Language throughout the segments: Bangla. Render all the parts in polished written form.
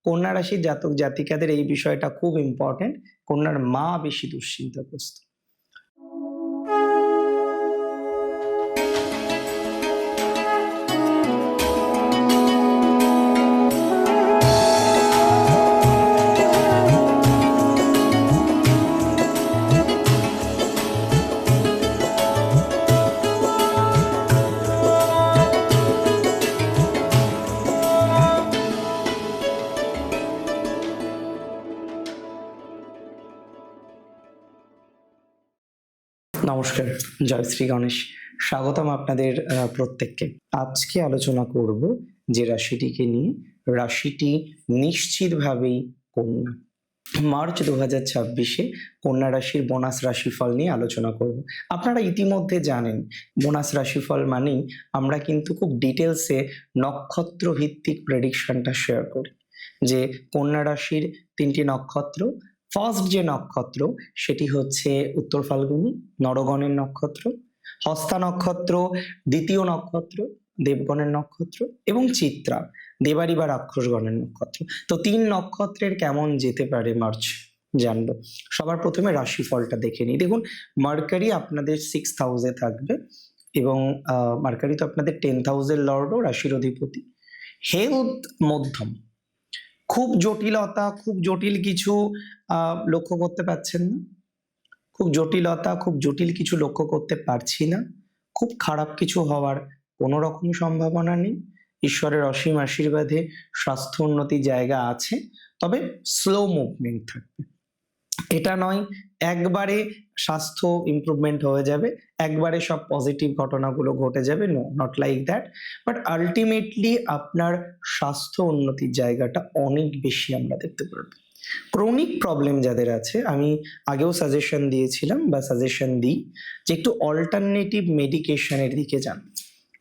কন্যা রাশির জাতক জাতিকাদের এই বিষয়টা খুব ইম্পর্টেন্ট। কন্যার মা বেশি দুশ্চিন্তাগ্রস্ত। নমস্কার, জয় শ্রী গণেশ। স্বাগতম আপনাদের প্রত্যেককে। আজকে আলোচনা করব যে রাশিটিকে নিয়ে, রাশিটি নিশ্চিতভাবেই কন্যা। মার্চ 2026-এ কন্যা রাশির বোনাস রাশিফল নিয়ে আলোচনা করব। আপনারা ইতিমধ্যে জানেন বোনাস রাশিফল মানেই আমরা কিন্তু খুব ডিটেলসে নক্ষত্র ভিত্তিক প্রেডিকশনটা শেয়ার করি, যে কন্যা রাশির 3টি নক্ষত্র। ফার্স্ট যে নক্ষত্র সেটি হচ্ছে উত্তর ফাল্গুনী, নরগণের নক্ষত্র। হস্তা নক্ষত্র দ্বিতীয় নক্ষত্র, দেবগণের নক্ষত্র। এবং চিত্রা, দেবারি বা রাক্ষসগণের নক্ষত্র। তো 3 নক্ষত্রের কেমন যেতে পারে মার্চ জানবো। সবার প্রথমে রাশিফলটা দেখে নিই। দেখুন, মার্কারি আপনাদের 6th হাউসে থাকবে এবং মার্কারি তো আপনাদের 10th হাউসের লর্ডও, রাশির অধিপতি। হেলথ মধ্যম, খুব জটিলতা, খুব জটিল কিছু লক্ষ্য করতে পারছেন না। খুব জটিল কিছু লক্ষ্য করতে পারছি না। খুব খারাপ কিছু হওয়ার কোনো রকম সম্ভাবনা নেই। ঈশ্বরের অসীম আশীর্বাদে স্বাস্থ্য উন্নতির জায়গা আছে, তবে স্লো মুভমেন্ট থাকবে। এটা নয় একবারে স্বাস্থ্য ইমপ্রুভমেন্ট হয়ে যাবে, একবারে সব পজিটিভ ঘটনাগুলো ঘটে যাবে, no, not like that. But ultimately আপনার স্বাস্থ্য উন্নতির জায়গাটা অনেক বেশি আমরা দেখতে পারবো। ক্রনিক প্রবলেম যাদের আছে, আমি আগেও সাজেশন দিয়েছিলাম বা সাজেশন দিই যে একটু অল্টারনেটিভ মেডিকেশনের দিকে যান।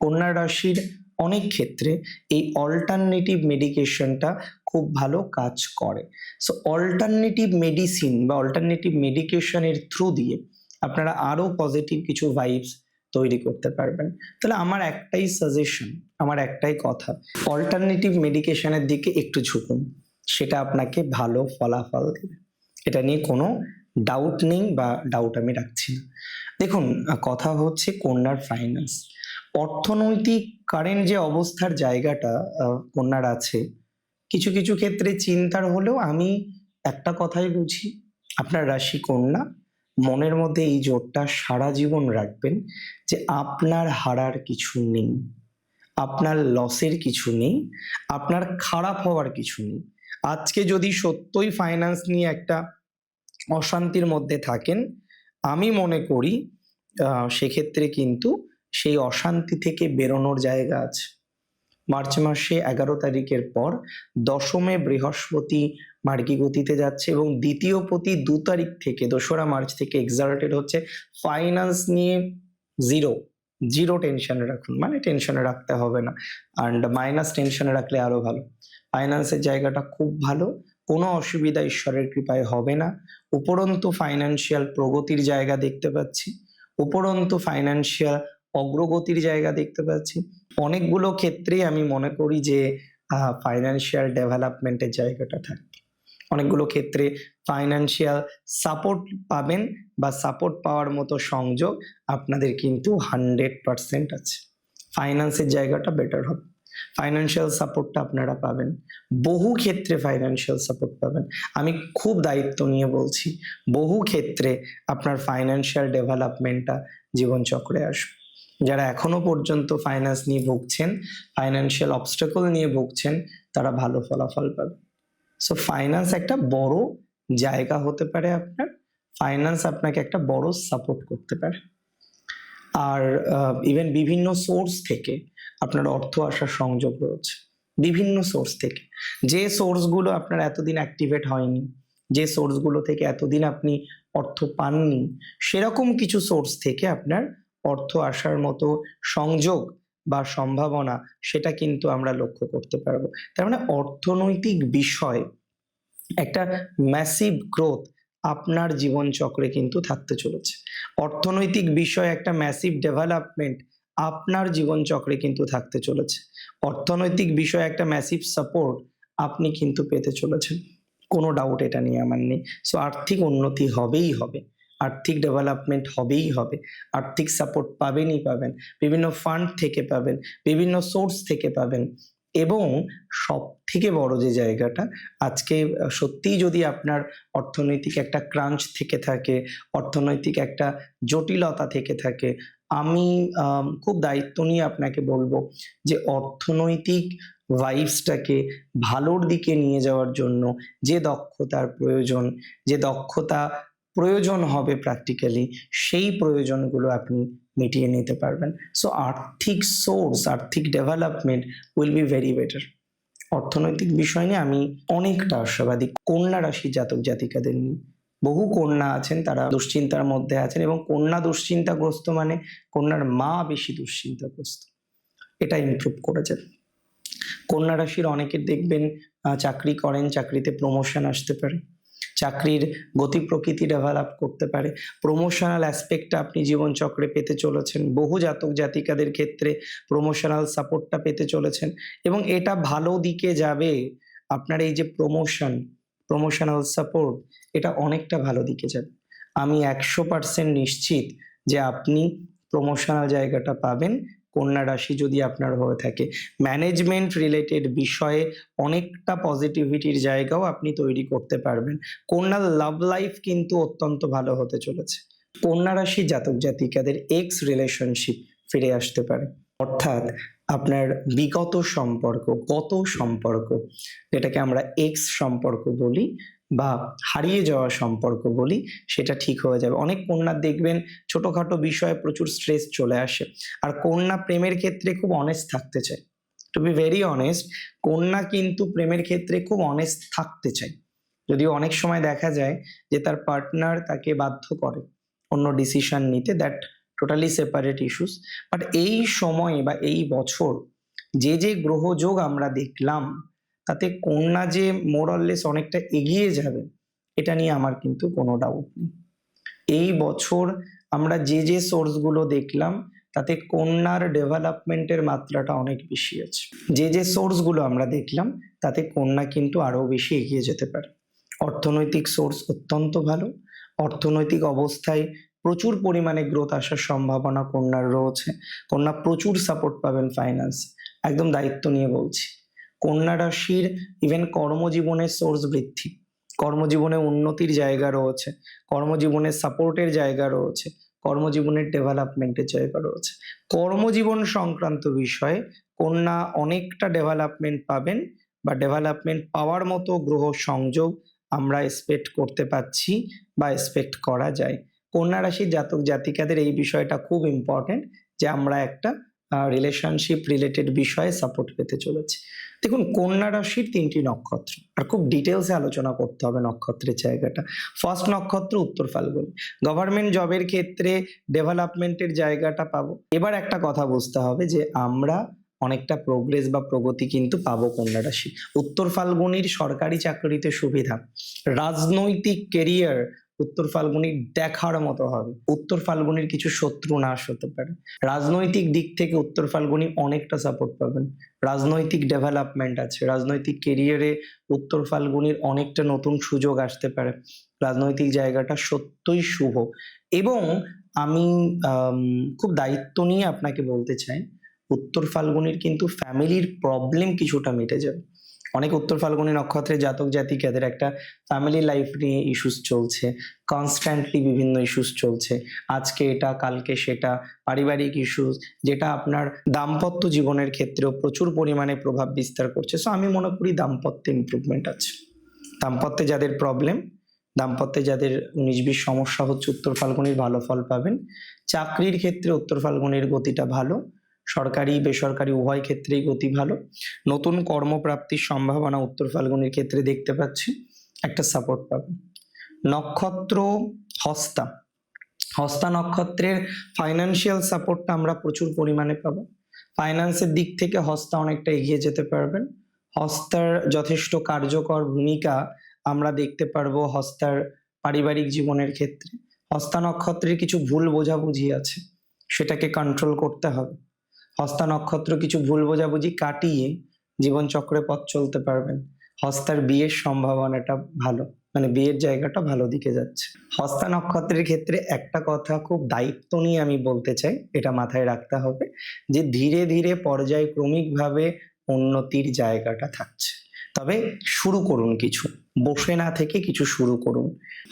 কন্যা রাশির অনেক ক্ষেত্রে এই অল্টারনেটিভ মেডিকেশনটা খুব ভালো কাজ করে। সো অল্টারনেটিভ মেডিসিন বা অল্টারনেটিভ মেডিকেশনের থ্রু দিয়ে আপনারা আরো পজিটিভ কিছু ভাইবস তৈরি করতে পারবেন। তাহলে আমার একটাই সাজেশন, আমার একটাই কথা, অল্টারনেটিভ মেডিকেশনের দিকে একটু ঝুঁকুন, সেটা আপনাকে ভালো ফলাফল দেবে। এটা নিয়ে কোনো ডাউট নেই বা ডাউট আমি রাখছি না। দেখুন, কথা হচ্ছে কন্যার ফাইন্যান্স, অর্থনৈতিক কারেন্ট যে অবস্থার জায়গাটা কন্যার আছে, কিছু কিছু ক্ষেত্রে চিন্তার হলেও আমি একটা কথাই বুঝি, আপনার রাশি কন্যা, মনের মধ্যে এই জোরটা সারা জীবন রাখবেন যে আপনার হারার কিছু নেই, আপনার লসের কিছু নেই, আপনার খারাপ হওয়ার কিছু নেই। আজকে যদি সত্যই ফাইন্যান্স নিয়ে একটা অশান্তির মধ্যে থাকেন, আমি মনে করি সেক্ষেত্রে কিন্তু সেই অশান্তি থেকে বেরোনোর জায়গা আছে। মার্চ মাসে 11 তারিখের পর 10মে বৃহস্পতি মার্গী গতিতে যাচ্ছে এবং দ্বিতীয় পতি 2 তারিখ থেকে 2রা মার্চ থেকে এক্সাল্টেড হচ্ছে। ফাইন্যান্স নিয়ে জিরো টেনশনে রাখুন, মানে টেনশনে রাখতে হবে না, অ্যান্ড মাইনাস টেনশনে রাখলে আরো ভালো। ফাইন্যান্সের জায়গাটা খুব ভালো, কোনো অসুবিধা ঈশ্বরের কৃপায় হবে না। উপরন্তু ফাইন্যান্সিয়াল প্রগতির জায়গা দেখতে পাচ্ছি, উপরন্তু ফাইন্যান্সিয়াল অগ্রগতির জায়গা দেখতে পাচ্ছি। অনেকগুলো ক্ষেত্রেই আমি মনে করি যে ফাইন্যান্সিয়াল ডেভেলপমেন্টের জায়গাটা থাকবে। অনেকগুলো ক্ষেত্রে ফাইন্যান্সিয়াল সাপোর্ট পাবেন বা সাপোর্ট পাওয়ার মতো সংযোগ আপনাদের কিন্তু 100% আছে। ফাইন্যান্সের জায়গাটা বেটার হবে, ফাইন্যান্সিয়াল সাপোর্টটা আপনারা পাবেন, বহু ক্ষেত্রে ফাইন্যান্সিয়াল সাপোর্ট পাবেন। আমি খুব দায়িত্ব নিয়ে বলছি, বহু ক্ষেত্রে আপনার ফাইন্যান্সিয়াল ডেভেলপমেন্টটা জীবনচক্রে আসবে। যারা এখনো পর্যন্ত ফাইন্যান্স নিয়ে ভুগছেন, ফাইন্যান্সিয়াল অবস্টাকল নিয়ে ভুগছেন, তারা ভালো ফলাফল পাবে। সো ফাইন্যান্স একটা বড় জায়গা হতে পারে আপনার, ফাইন্যান্স আপনাকে একটা বড় সাপোর্ট করতে পারে। আর ইভেন বিভিন্ন সোর্স থেকে আপনার অর্থ আসার সংযোগ রয়েছে, বিভিন্ন সোর্স থেকে। যে সোর্সগুলো আপনার এতদিন অ্যাক্টিভেট হয়নি, যে সোর্সগুলো থেকে এতদিন আপনি অর্থ পাননি, সেরকম কিছু সোর্স থেকে আপনার অর্থ আসার মতো সংযোগ বা সম্ভাবনা, সেটা কিন্তু আমরা লক্ষ্য করতে পারবো। তার মানে অর্থনৈতিক বিষয় একটা ম্যাসিভ গ্রোথ আপনার জীবন চক্রে কিন্তু থাকতে চলেছে। অর্থনৈতিক বিষয়ে একটা ম্যাসিভ ডেভেলপমেন্ট আপনার জীবন চক্রে কিন্তু থাকতে চলেছে। অর্থনৈতিক বিষয়ে একটা ম্যাসিভ সাপোর্ট আপনি কিন্তু পেতে চলেছেন, কোনো ডাউট এটা নিয়ে আমার নেই। সো আর্থিক উন্নতি হবেই হবে, আর্থিক ডেভেলপমেন্ট হবেই হবে, আর্থিক সাপোর্ট পাবেনই পাবেন, বিভিন্ন ফান্ড থেকে পাবেন, বিভিন্ন সোর্স থেকে পাবেন। এবং সব থেকে বড় যে জায়গাটা, আজকে সত্যিই যদি আপনার অর্থনৈতিক একটা ক্রাঞ্চ থেকে থাকে, অর্থনৈতিক একটা জটিলতা থেকে থাকে, আমি খুব দায়িত্ব নিয়ে আপনাকে বলবো যে অর্থনৈতিক ভাইবসটাকে ভালোর দিকে নিয়ে যাওয়ার জন্য যে দক্ষতার প্রয়োজন, যে দক্ষতা প্রয়োজন হবে প্র্যাকটিক্যালি, সেই প্রয়োজনগুলো আপনি মিটিয়ে নিতে পারবেন। সো আর্থিক সোর্স, আর্থিক development will be very better. অর্থনৈতিক বিষয় নিয়ে আমি অনেকটা আশাবাদী কন্যা রাশির জাতক জাতিকাদের নিয়ে। বহু কন্যা আছেন, তারা দুশ্চিন্তার মধ্যে আছেন, এবং কন্যা দুশ্চিন্তাগ্রস্ত মানে কন্যার মা বেশি দুশ্চিন্তাগ্রস্ত। এটা ইমপ্রুভ করে যাবে। কন্যা রাশির অনেকের দেখবেন চাকরি করেন, চাকরিতে প্রমোশন আসতে পারে, চাকরির গতি প্রকৃতি ডেভেলপ করতে পারে, প্রমোশনাল অ্যাসপেক্টটা আপনি জীবনচক্রে পেতে চলেছেন। বহু জাতক জাতিকাদের ক্ষেত্রে প্রমোশনাল সাপোর্টটা পেতে চলেছেন, এবং এটা ভালো দিকে যাবে। আপনার এই যে প্রমোশনাল সাপোর্ট, এটা অনেকটা ভালো দিকে যাবে। আমি 100% নিশ্চিত যে আপনি প্রমোশনাল জায়গাটা পাবেন কন্যা রাশি যদি আপনার হয়ে থাকে। ম্যানেজমেন্ট রিলেটেড বিষয়ে অনেকটা পজিটিভিটির জায়গাও আপনি তৈরি করতে পারবেন। কন্যার লাভ লাইফ কিন্তু অত্যন্ত ভালো হতে চলেছে। কন্যা রাশি জাতক জাতিকাদের এক্স রিলেশনশিপ ফিরে আসতে পারে, অর্থাৎ আপনার বিগত সম্পর্ক, গত সম্পর্ক, যেটাকে আমরা এক্স সম্পর্ক বলি বা হারিয়ে যাওয়া সম্পর্ক বলি, সেটা ঠিক হয়ে যাবে। অনেক কন্যার দেখবেন ছোটখাটো বিষয়ে প্রচুর স্ট্রেস চলে আসে, আর কন্যা প্রেমের ক্ষেত্রে খুব অনেস্ট থাকতে চায়। টু বি ভেরি অনেস্ট, কন্যা কিন্তু প্রেমের ক্ষেত্রে খুব অনেস্ট থাকতে চায়। যদিও অনেক সময় দেখা যায় যে তার পার্টনার তাকে বাধ্য করে অন্য ডিসিশন নিতে, that totally separate issues. But এই সময় বা এই বছর যে গ্রহযোগ আমরা দেখলাম, তাতে কন্যা যে মোরলেস অনেকটা এগিয়ে যাবে, এটা নিয়ে আমার কিন্তু কোনো ডাউট নেই। এই বছর আমরা যে সোর্সগুলো দেখলাম, তাতে কন্যার ডেভেলপমেন্টের মাত্রাটা অনেক বেশি আছে। যে সোর্সগুলো আমরা দেখলাম, তাতে কন্যা কিন্তু আরো বেশি এগিয়ে যেতে পারে। অর্থনৈতিক সোর্স অত্যন্ত ভালো, অর্থনৈতিক অবস্থায় প্রচুর পরিমাণে গ্রোথ আসার সম্ভাবনা কন্যার রয়েছে। কন্যা প্রচুর সাপোর্ট পাবেন ফাইন্যান্স, একদম দায়িত্ব নিয়ে বলছি। কন্যা রাশির ইভেন কর্মজীবনের সোর্স বৃদ্ধি, কর্মজীবনে উন্নতির জায়গা রয়েছে, কর্মজীবনের সাপোর্টের জায়গা রয়েছে, কর্মজীবনের ডেভেলপমেন্টের জায়গা রয়েছে। কর্মজীবন সংক্রান্ত বিষয়ে কন্যা অনেকটা ডেভেলপমেন্ট পাবেন, বা ডেভেলপমেন্ট পাওয়ার মতো গ্রহ সংযোগ আমরা এক্সপেক্ট করতে পারছি বা এক্সপেক্ট করা যায়। কন্যা রাশির জাতক জাতিকাদের এই বিষয়টা খুব ইম্পর্টেন্ট যে আমরা একটা রিলেশনশিপ রিলেটেড বিষয়ে সাপোর্ট পেতে চলেছি। দেখুন, কন্যা রাশির 3টি নক্ষত্র, আর খুব ডিটেলসে আলোচনা করতে হবে নক্ষত্রের জায়গাটা। ফার্স্ট নক্ষত্র উত্তর ফাল্গুনী, গভর্নমেন্ট জবের ক্ষেত্রে ডেভেলপমেন্টের জায়গাটা পাবো। এবার একটা কথা বুঝতে হবে যে আমরা অনেকটা প্রোগ্রেস বা প্রগতি কিন্তু পাবো কন্যা রাশি। উত্তর ফাল্গুনীর সরকারি চাকরিতে সুবিধা, রাজনৈতিক কেরিয়ার উত্তর ফাল্গুনির দেখার মতো হবে। উত্তর ফাল্গুনির কিছু শত্রু নাশ হতে পারে। রাজনৈতিক দিক থেকে উত্তর ফাল্গুনি অনেকটা সাপোর্ট পাবেন। রাজনৈতিক ডেভেলপমেন্ট আছে, রাজনৈতিক কেরিয়ারে উত্তর ফাল্গুনির অনেকটা নতুন সুযোগ আসতে পারে। রাজনৈতিক জায়গাটা সত্যই শুভ। এবং আমি খুব দায়িত্ব নিয়ে আপনাকে বলতে চাই, উত্তর ফাল্গুনির কিন্তু ফ্যামিলির প্রবলেম কিছুটা মিটে যাবে। অনেক উত্তর ফাল্গুনী নক্ষত্রের জাতক জাতিকাদের একটা ফ্যামিলি লাইফ নিয়ে ইস্যুস চলছে, কনস্ট্যান্টলি বিভিন্ন ইস্যুস চলছে, আজকে এটা কালকে সেটা, পারিবারিক ইস্যুস, যেটা আপনার দাম্পত্য জীবনের ক্ষেত্রেও প্রচুর পরিমাণে প্রভাব বিস্তার করছে। সো আমি মনে করি দাম্পত্যে ইমপ্রুভমেন্ট আছে। দাম্পত্যে যাদের প্রবলেম, দাম্পত্যে যাদের 19-20 সমস্যা হচ্ছে, উত্তর ফাল্গুনির ভালো ফল পাবেন। চাকরির ক্ষেত্রে উত্তর ফাল্গুনির গতিটা ভালো, সরকারি বেসরকারি উভয় ক্ষেত্রেই গতি ভালো। নতুন কর্মপ্রাপ্তির সম্ভাবনা উত্তর ফাল্গুনির ক্ষেত্রে দেখতে পাচ্ছি, একটা সাপোর্ট পাবেন। নক্ষত্র হস্তা, হস্তা নক্ষত্রের ফাইন্যান্সিয়াল সাপোর্টটা আমরা প্রচুর পরিমাণে পাবো। ফাইন্যান্সের দিক থেকে হস্তা অনেকটা এগিয়ে যেতে পারবেন। হস্তার যথেষ্ট কার্যকর ভূমিকা আমরা দেখতে পারবো হস্তার পারিবারিক জীবনের ক্ষেত্রে। হস্তা নক্ষত্রের কিছু ভুল বোঝাবুঝি আছে, সেটাকে কন্ট্রোল করতে হবে। হস্তা নক্ষত্র কিছু ভুল বোঝাবুঝি কাটিয়ে জীবনচক্রে পথ চলতে পারবেন। হস্তার বিয়ের সম্ভাবনাটা ভালো, মানে বিয়ের জায়গাটা ভালো দিকে যাচ্ছে। হস্তা নক্ষত্রের ক্ষেত্রে একটা কথা খুব দায়িত্ব নিয়ে আমি বলতে চাই, এটা মাথায় রাখতে হবে যে ধীরে ধীরে পর্যায়ক্রমিকভাবে উন্নতির জায়গাটা থাকছে। তবে শুরু করুন কিছু, বসে না থেকে কিছু শুরু করুন।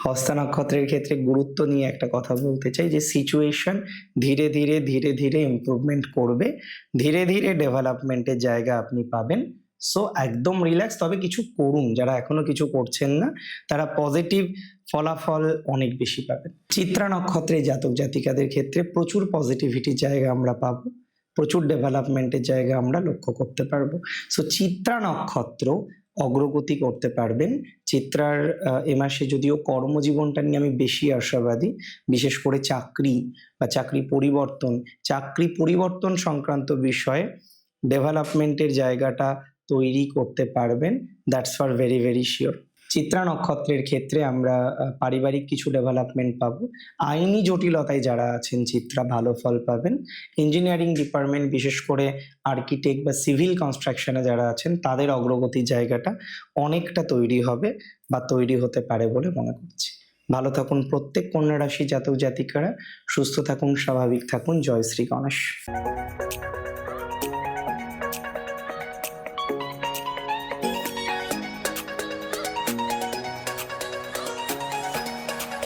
হস্তা নক্ষত্রের ক্ষেত্রে গুরুত্ব নিয়ে একটা কথা বলতে চাই যে সিচুয়েশন ধীরে ধীরে ধীরে ধীরে ইমপ্রুভমেন্ট করবে, ধীরে ধীরে ডেভেলপমেন্টের জায়গা আপনি পাবেন। সো একদম রিল্যাক্স, তবে কিছু করুন। যারা এখনো কিছু করছেন না তারা পজিটিভ ফলাফল অনেক বেশি পাবেন। চিত্রা নক্ষত্রে জাতক জাতিকাদের ক্ষেত্রে প্রচুর পজিটিভিটির জায়গা আমরা পাবো, প্রচুর ডেভেলপমেন্টের জায়গা আমরা লক্ষ্য করতে পারবো। সো চিত্রা নক্ষত্র অগ্রগতি করতে পারবেন। চিত্রার এ মাসে যদিও কর্মজীবনটা নিয়ে আমি বেশি আশাবাদী, বিশেষ করে চাকরি বা চাকরি পরিবর্তন সংক্রান্ত বিষয়ে ডেভেলপমেন্টের জায়গাটা তৈরি করতে পারবেন। That's for very very sure. Chitra নক্ষত্রের ক্ষেত্রে আমরা পারিবারিক কিছু ডেভেলপমেন্ট পাবো। আইনি জটিলতায় যারা আছেন চিত্রা ভালো ফল পাবেন। ইঞ্জিনিয়ারিং ডিপার্টমেন্ট, বিশেষ করে আর্কিটেক্ট বা সিভিল কনস্ট্রাকশনে যারা আছেন তাদের অগ্রগতির জায়গাটা অনেকটা তৈরি হবে বা তৈরি হতে পারে বলে মনে করছি। ভালো থাকুন প্রত্যেক কন্যা রাশি জাতক জাতিকারা, সুস্থ থাকুন, স্বাভাবিক থাকুন। জয় শ্রী গণেশ।